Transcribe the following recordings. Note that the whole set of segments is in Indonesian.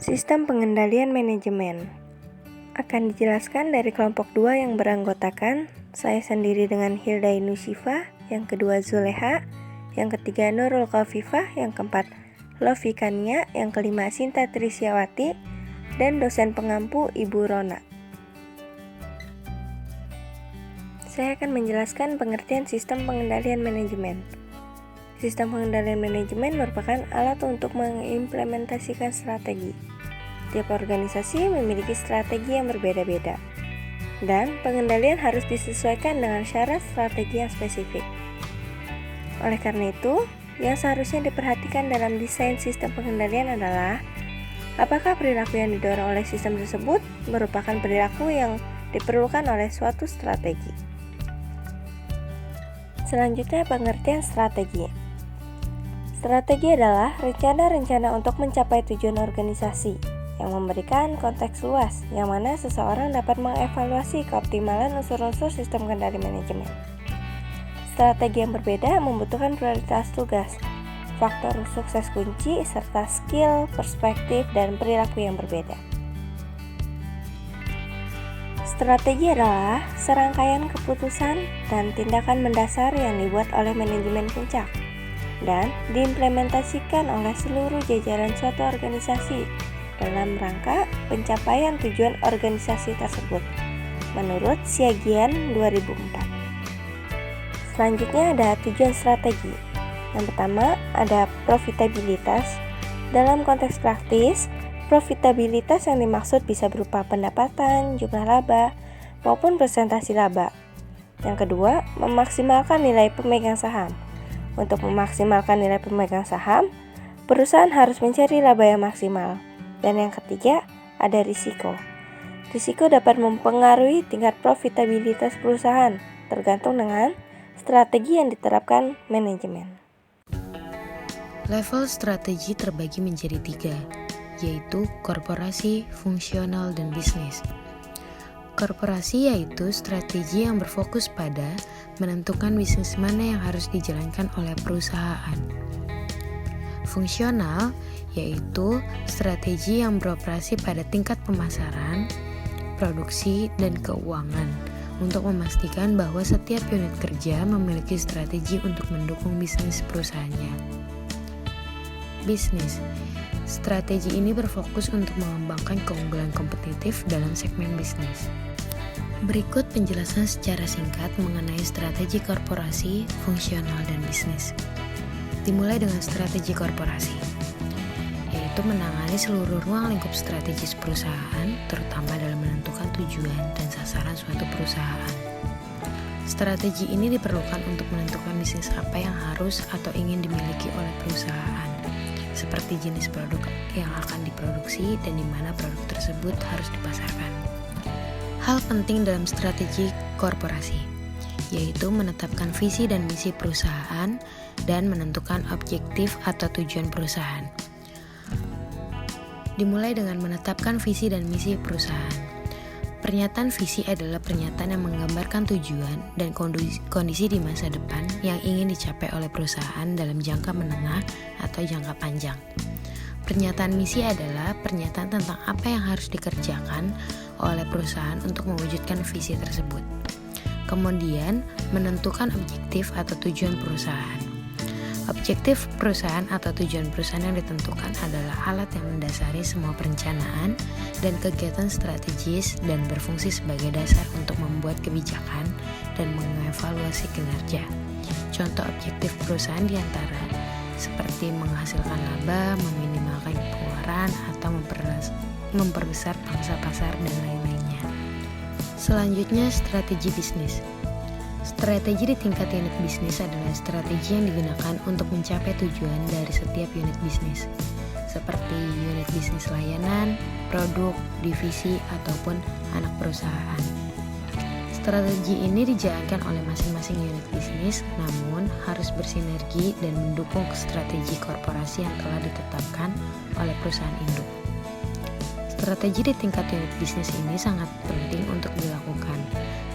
Sistem pengendalian manajemen akan dijelaskan dari kelompok 2 yang beranggotakan saya sendiri dengan Hilda Inusyifa, yang kedua Zuleha, yang ketiga Nurul Khafifah, yang keempat Lofi Kania, yang kelima Sinta Trisyawati, dan dosen pengampu Ibu Rona. Saya akan menjelaskan pengertian sistem pengendalian manajemen. Sistem pengendalian manajemen merupakan alat untuk mengimplementasikan strategi. Tiap organisasi memiliki strategi yang berbeda-beda, dan pengendalian harus disesuaikan dengan syarat strategi yang spesifik. Oleh karena itu, yang seharusnya diperhatikan dalam desain sistem pengendalian adalah apakah perilaku yang didorong oleh sistem tersebut merupakan perilaku yang diperlukan oleh suatu strategi. Selanjutnya, pengertian strategi. Strategi adalah rencana-rencana untuk mencapai tujuan organisasi yang memberikan konteks luas yang mana seseorang dapat mengevaluasi keoptimalan unsur-unsur sistem kendali manajemen. Strategi yang berbeda membutuhkan prioritas tugas, faktor sukses kunci, serta skill, perspektif, dan perilaku yang berbeda. Strategi adalah serangkaian keputusan dan tindakan mendasar yang dibuat oleh manajemen puncak dan diimplementasikan oleh seluruh jajaran suatu organisasi dalam rangka pencapaian tujuan organisasi tersebut menurut Siagian 2004. Selanjutnya ada tujuan strategi. Yang pertama ada profitabilitas. Dalam konteks praktis, profitabilitas yang dimaksud bisa berupa pendapatan, jumlah laba, maupun presentasi laba. Yang kedua, memaksimalkan nilai pemegang saham. Untuk memaksimalkan nilai pemegang saham, perusahaan harus mencari laba yang maksimal. Dan yang ketiga, ada risiko. Risiko dapat mempengaruhi tingkat profitabilitas perusahaan, tergantung dengan strategi yang diterapkan manajemen. Level strategi terbagi menjadi 3, yaitu korporasi, fungsional, dan bisnis. Korporasi yaitu strategi yang berfokus pada menentukan bisnis mana yang harus dijalankan oleh perusahaan. Fungsional yaitu strategi yang beroperasi pada tingkat pemasaran, produksi, dan keuangan untuk memastikan bahwa setiap unit kerja memiliki strategi untuk mendukung bisnis perusahaannya. Bisnis. Strategi ini berfokus untuk mengembangkan keunggulan kompetitif dalam segmen bisnis. Berikut penjelasan secara singkat mengenai strategi korporasi, fungsional, dan bisnis. Dimulai dengan strategi korporasi, yaitu menangani seluruh ruang lingkup strategis perusahaan, terutama dalam menentukan tujuan dan sasaran suatu perusahaan. Strategi ini diperlukan untuk menentukan bisnis apa yang harus atau ingin dimiliki oleh perusahaan, seperti jenis produk yang akan diproduksi dan di mana produk tersebut harus dipasarkan. Hal penting dalam strategi korporasi, yaitu menetapkan visi dan misi perusahaan dan menentukan objektif atau tujuan perusahaan. Dimulai dengan menetapkan visi dan misi perusahaan. Pernyataan visi adalah pernyataan yang menggambarkan tujuan dan kondisi di masa depan yang ingin dicapai oleh perusahaan dalam jangka menengah atau jangka panjang. Pernyataan misi adalah pernyataan tentang apa yang harus dikerjakan oleh perusahaan untuk mewujudkan visi tersebut. Kemudian, menentukan objektif atau tujuan perusahaan. Objektif perusahaan atau tujuan perusahaan yang ditentukan adalah alat yang mendasari semua perencanaan dan kegiatan strategis dan berfungsi sebagai dasar untuk membuat kebijakan dan mengevaluasi kinerja. Contoh objektif perusahaan diantara seperti menghasilkan laba, meminimalkan pengeluaran, atau memperbesar pangsa pasar dan lain-lainnya. Selanjutnya, strategi bisnis. Strategi di tingkat unit bisnis adalah strategi yang digunakan untuk mencapai tujuan dari setiap unit bisnis, seperti unit bisnis layanan, produk, divisi, ataupun anak perusahaan. Strategi ini dijalankan oleh masing-masing unit bisnis, namun harus bersinergi dan mendukung strategi korporasi yang telah ditetapkan oleh perusahaan induk. Strategi di tingkat unit bisnis ini sangat penting untuk dilakukan,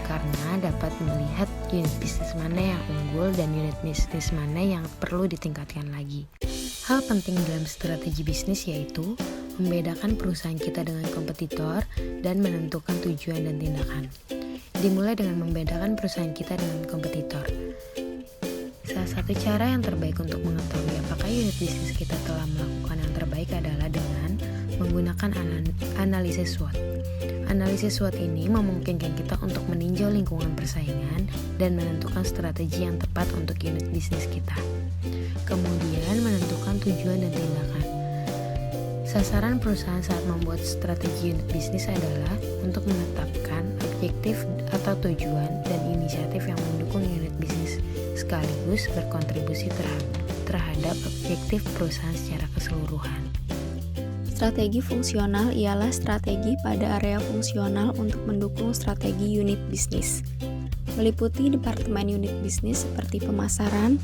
karena dapat melihat unit bisnis mana yang unggul dan unit bisnis mana yang perlu ditingkatkan lagi. Hal penting dalam strategi bisnis yaitu membedakan perusahaan kita dengan kompetitor dan menentukan tujuan dan tindakan. Dimulai dengan membedakan perusahaan kita dengan kompetitor. Salah satu cara yang terbaik untuk mengetahui apakah unit bisnis kita telah melakukan yang terbaik adalah dengan menggunakan analisis SWOT. Analisis SWOT ini memungkinkan kita untuk meninjau lingkungan persaingan dan menentukan strategi yang tepat untuk unit bisnis kita. Kemudian menentukan tujuan dan tindakan. Sasaran perusahaan saat membuat strategi unit bisnis adalah untuk menetapkan objektif atau tujuan dan inisiatif yang mendukung unit bisnis sekaligus berkontribusi terhadap objektif perusahaan secara keseluruhan. Strategi fungsional ialah strategi pada area fungsional untuk mendukung strategi unit bisnis. Meliputi departemen unit bisnis seperti pemasaran,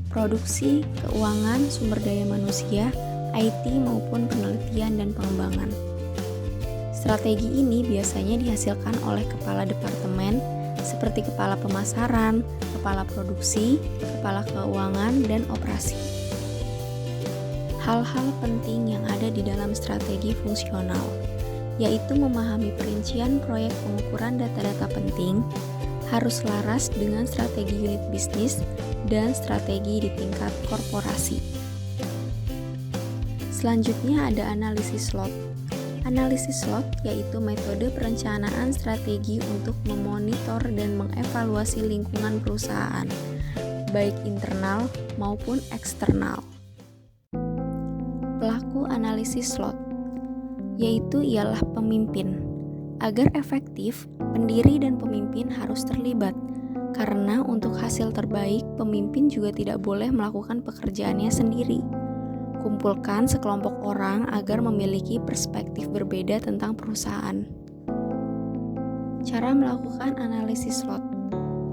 produksi, keuangan, sumber daya manusia, IT maupun penelitian dan pengembangan. Strategi ini biasanya dihasilkan oleh kepala departemen seperti kepala pemasaran, kepala produksi, kepala keuangan, dan operasi. Hal-hal penting yang ada di dalam strategi fungsional, yaitu memahami perincian proyek pengukuran data-data penting, harus selaras dengan strategi unit bisnis dan strategi di tingkat korporasi. Selanjutnya ada analisis SWOT. Analisis SWOT yaitu metode perencanaan strategi untuk memonitor dan mengevaluasi lingkungan perusahaan, baik internal maupun eksternal. Pelaku analisis SWOT yaitu ialah pemimpin. Agar efektif, pendiri dan pemimpin harus terlibat, karena untuk hasil terbaik, pemimpin juga tidak boleh melakukan pekerjaannya sendiri. Kumpulkan sekelompok orang agar memiliki perspektif berbeda tentang perusahaan. Cara melakukan analisis SWOT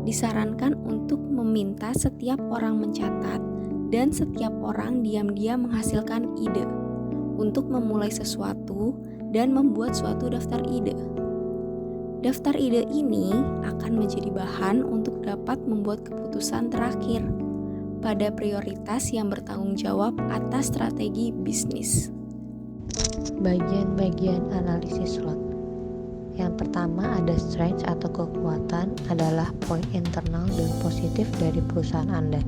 disarankan untuk meminta setiap orang mencatat dan setiap orang diam-diam menghasilkan ide untuk memulai sesuatu dan membuat suatu daftar ide. Daftar ide ini akan menjadi bahan untuk dapat membuat keputusan terakhir pada prioritas yang bertanggung jawab atas strategi bisnis. Bagian-bagian analisis SWOT. Yang pertama ada strength atau kekuatan adalah poin internal dan positif dari perusahaan Anda.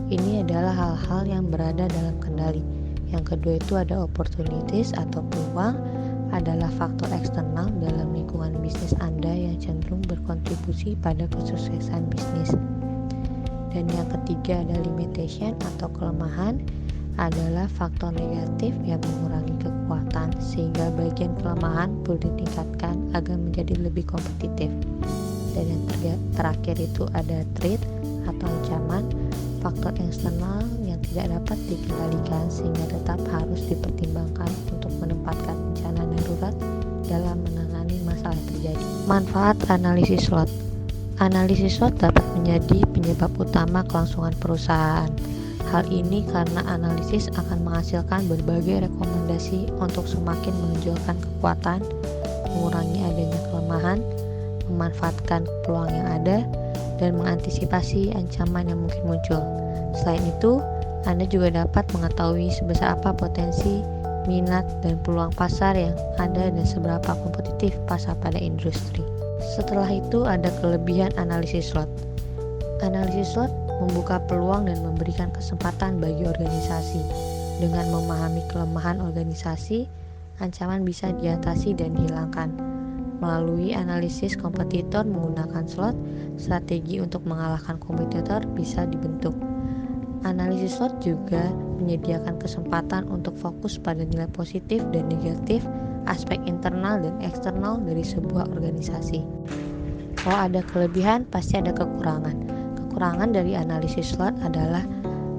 Ini adalah hal-hal yang berada dalam kendali. Yang kedua itu ada opportunities atau peluang, adalah faktor eksternal dalam lingkungan bisnis Anda yang cenderung berkontribusi pada kesuksesan bisnis. Dan yang ketiga ada limitation atau kelemahan, adalah faktor negatif yang mengurangi kekuatan sehingga bagian kelemahan perlu ditingkatkan agar menjadi lebih kompetitif. Dan yang terakhir itu ada threat atau ancaman, faktor eksternal yang tidak dapat dikendalikan sehingga tetap harus dipertimbangkan untuk menempatkan rencana darurat dalam menangani masalah yang terjadi. Manfaat analisis SWOT. Analisis SWOT dapat menjadi penyebab utama kelangsungan perusahaan. Hal ini karena analisis akan menghasilkan berbagai rekomendasi untuk semakin menonjolkan kekuatan, mengurangi adanya kelemahan, memanfaatkan peluang yang ada, dan mengantisipasi ancaman yang mungkin muncul. Selain itu, Anda juga dapat mengetahui sebesar apa potensi, minat, dan peluang pasar yang ada dan seberapa kompetitif pasar pada industri. Setelah itu ada kelebihan analisis SWOT. Analisis SWOT membuka peluang dan memberikan kesempatan bagi organisasi. Dengan memahami kelemahan organisasi, ancaman bisa diatasi dan dihilangkan. Melalui analisis kompetitor menggunakan SWOT, strategi untuk mengalahkan kompetitor bisa dibentuk. Analisis SWOT juga menyediakan kesempatan untuk fokus pada nilai positif dan negatif, aspek internal dan eksternal dari sebuah organisasi. Kalau ada kelebihan, pasti ada kekurangan. Kekurangan dari analisis SWOT adalah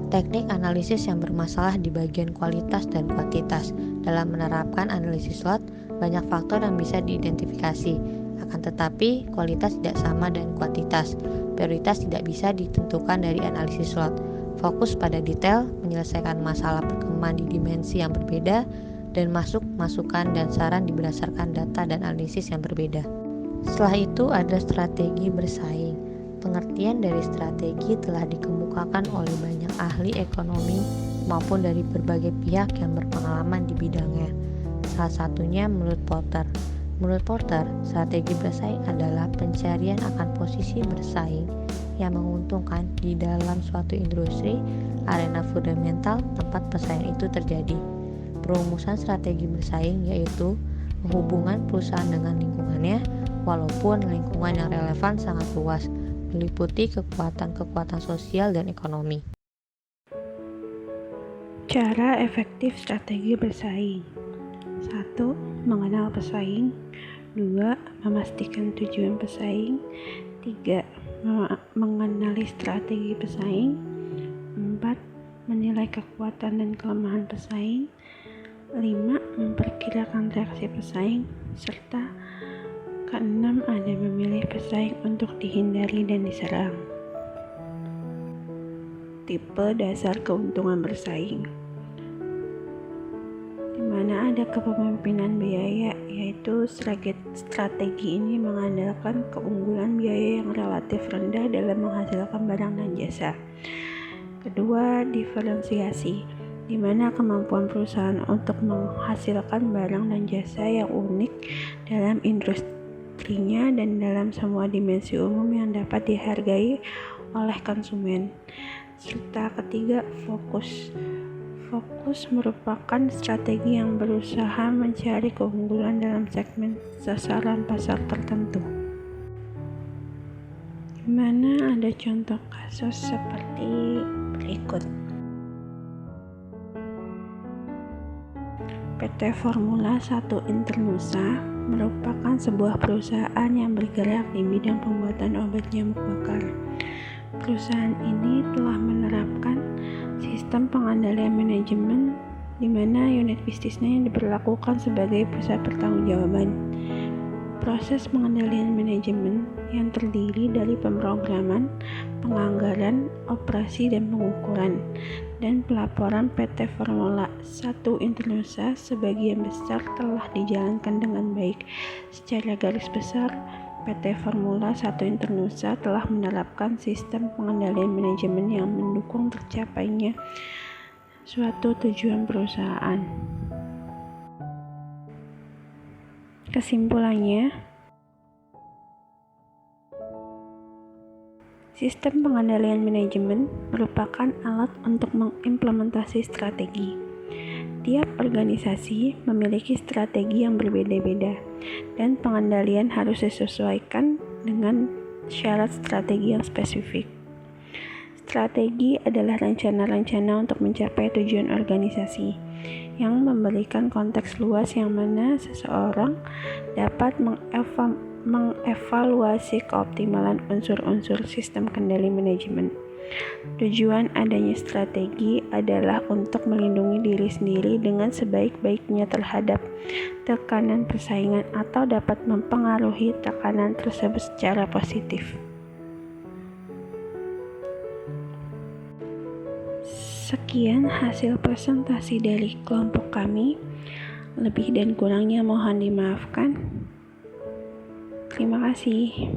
teknik analisis yang bermasalah di bagian kualitas dan kuantitas. Dalam menerapkan analisis SWOT, banyak faktor yang bisa diidentifikasi. Akan tetapi, kualitas tidak sama dengan kuantitas. Prioritas tidak bisa ditentukan dari analisis SWOT. Fokus pada detail, menyelesaikan masalah perkembangan di dimensi yang berbeda, dan masukan dan saran berdasarkan data dan analisis yang berbeda. Setelah itu ada strategi bersaing. Pengertian dari strategi telah dikemukakan oleh banyak ahli ekonomi maupun dari berbagai pihak yang berpengalaman di bidangnya. Salah satunya menurut Porter. Menurut Porter, strategi bersaing adalah pencarian akan posisi bersaing yang menguntungkan di dalam suatu industri, arena fundamental tempat persaingan itu terjadi. Perumusan strategi bersaing yaitu hubungan perusahaan dengan lingkungannya, walaupun lingkungan yang relevan sangat luas, meliputi kekuatan-kekuatan sosial dan ekonomi. Cara efektif strategi bersaing. 1. Mengenal pesaing. 2. Memastikan tujuan pesaing. 3. Mengenali strategi pesaing. 4. Menilai kekuatan dan kelemahan pesaing. 5. Memperkirakan reaksi pesaing. Serta keenam, ada memilih pesaing untuk dihindari dan diserang. Tipe dasar keuntungan bersaing, di mana ada kepemimpinan biaya, yaitu strategi ini mengandalkan keunggulan biaya yang relatif rendah dalam menghasilkan barang dan jasa. Kedua, diferensiasi, di mana kemampuan perusahaan untuk menghasilkan barang dan jasa yang unik dalam industrinya dan dalam semua dimensi umum yang dapat dihargai oleh konsumen. Serta ketiga, fokus. Fokus merupakan strategi yang berusaha mencari keunggulan dalam segmen sasaran pasar tertentu. Di mana ada contoh kasus seperti berikut. PT Formula 1 Internusa merupakan sebuah perusahaan yang bergerak di bidang pembuatan obat nyamuk bakar. Perusahaan ini telah menerapkan sistem pengendalian manajemen di mana unit bisnisnya diberlakukan sebagai pusat pertanggungjawaban. Proses pengendalian manajemen yang terdiri dari pemrograman, penganggaran, operasi dan pengukuran, dan pelaporan PT Formula 1 Internusa sebagian besar telah dijalankan dengan baik. Secara garis besar, PT Formula 1 Internusa telah menerapkan sistem pengendalian manajemen yang mendukung tercapainya suatu tujuan perusahaan. Kesimpulannya, sistem pengendalian manajemen merupakan alat untuk mengimplementasi strategi. Tiap organisasi memiliki strategi yang berbeda-beda, dan pengendalian harus disesuaikan dengan syarat strategi yang spesifik. Strategi adalah rencana-rencana untuk mencapai tujuan organisasi yang memberikan konteks luas yang mana seseorang dapat mengevaluasi keoptimalan unsur-unsur sistem kendali manajemen. Tujuan adanya strategi adalah untuk melindungi diri sendiri dengan sebaik-baiknya terhadap tekanan persaingan atau dapat mempengaruhi tekanan tersebut secara positif. Sekian hasil presentasi dari kelompok kami. Lebih dan kurangnya mohon dimaafkan. Terima kasih.